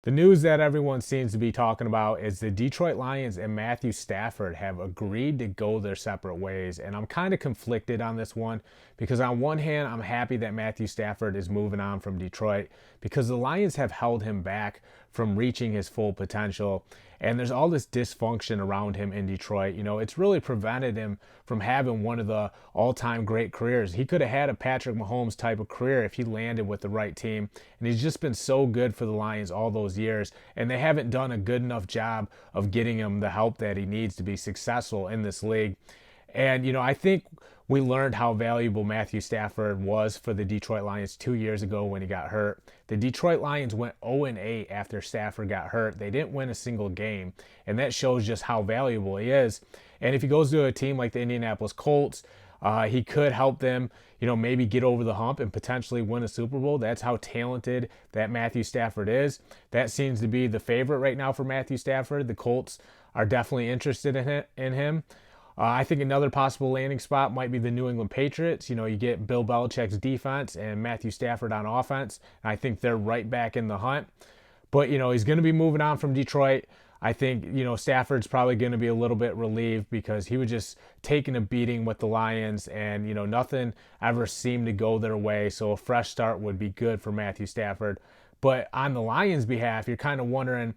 The news that everyone seems to be talking about is the Detroit Lions and Matthew Stafford have agreed to go their separate ways. And I'm kind of conflicted on this one because, on one hand, I'm happy that Matthew Stafford is moving on from Detroit because the Lions have held him back from reaching his full potential. And there's all this dysfunction around him in Detroit. It's really prevented him from having one of the all time great careers. He could have had a Patrick Mahomes type of career if he landed with the right team. And he's just been so good for the Lions all those years. And they haven't done a good enough job of getting him the help that he needs to be successful in this league. And, I think we learned how valuable Matthew Stafford was for the Detroit Lions 2 years ago when he got hurt. The Detroit Lions went 0-8 after Stafford got hurt. They didn't win a single game, and that shows just how valuable he is. And if he goes to a team like the Indianapolis Colts, he could help them, maybe get over the hump and potentially win a Super Bowl. That's how talented that Matthew Stafford is. That seems to be the favorite right now for Matthew Stafford. The Colts are definitely interested in him. I think another possible landing spot might be the New England Patriots. You get Bill Belichick's defense and Matthew Stafford on offense. And I think they're right back in the hunt. But, he's going to be moving on from Detroit. I think, Stafford's probably going to be a little bit relieved because he was just taking a beating with the Lions and, nothing ever seemed to go their way. So a fresh start would be good for Matthew Stafford. But on the Lions' behalf, you're kind of wondering,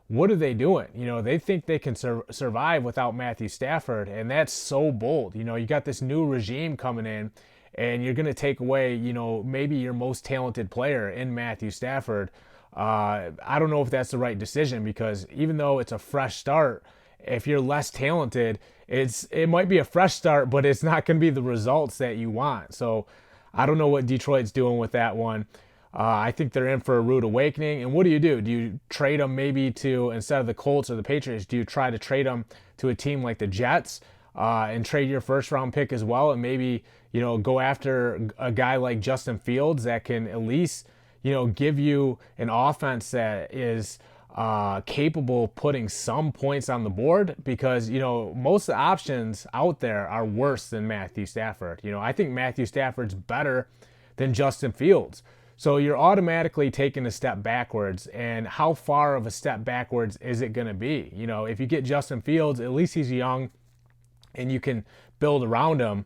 what are they doing? They think they can survive without Matthew Stafford, and that's so bold. You got this new regime coming in, and you're going to take away, maybe your most talented player in Matthew Stafford. I don't know if that's the right decision because even though it's a fresh start, if you're less talented, it might be a fresh start, but it's not going to be the results that you want. So I don't know what Detroit's doing with that one. I think they're in for a rude awakening. And what do? Do you trade them maybe to, instead of the Colts or the Patriots, do you try to trade them to a team like the Jets and trade your first round pick as well? And maybe, go after a guy like Justin Fields that can at least, give you an offense that is capable of putting some points on the board because, most of the options out there are worse than Matthew Stafford. I think Matthew Stafford's better than Justin Fields. So you're automatically taking a step backwards. And how far of a step backwards is it going to be? If you get Justin Fields, at least he's young and you can build around him.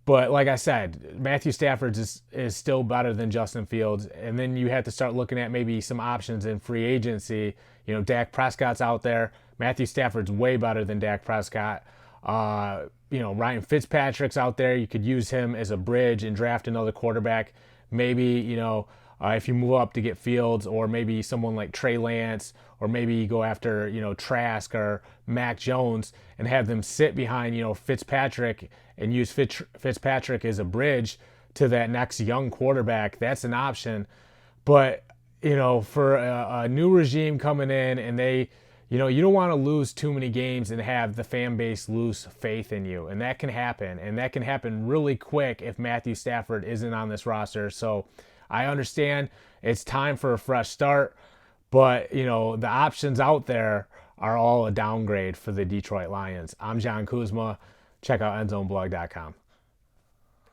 But like I said, Matthew Stafford is still better than Justin Fields. And then you have to start looking at maybe some options in free agency. Dak Prescott's out there. Matthew Stafford's way better than Dak Prescott. Ryan Fitzpatrick's out there. You could use him as a bridge and draft another quarterback. Maybe, if you move up to get Fields, or maybe someone like Trey Lance, or maybe you go after, Trask or Mac Jones and have them sit behind, Fitzpatrick and use Fitzpatrick as a bridge to that next young quarterback. That's an option. But, for a new regime coming in and they, you don't want to lose too many games and have the fan base lose faith in you. And that can happen. And that can happen really quick if Matthew Stafford isn't on this roster. So I understand it's time for a fresh start. But, the options out there are all a downgrade for the Detroit Lions. I'm John Kuzma. Check out endzoneblog.com.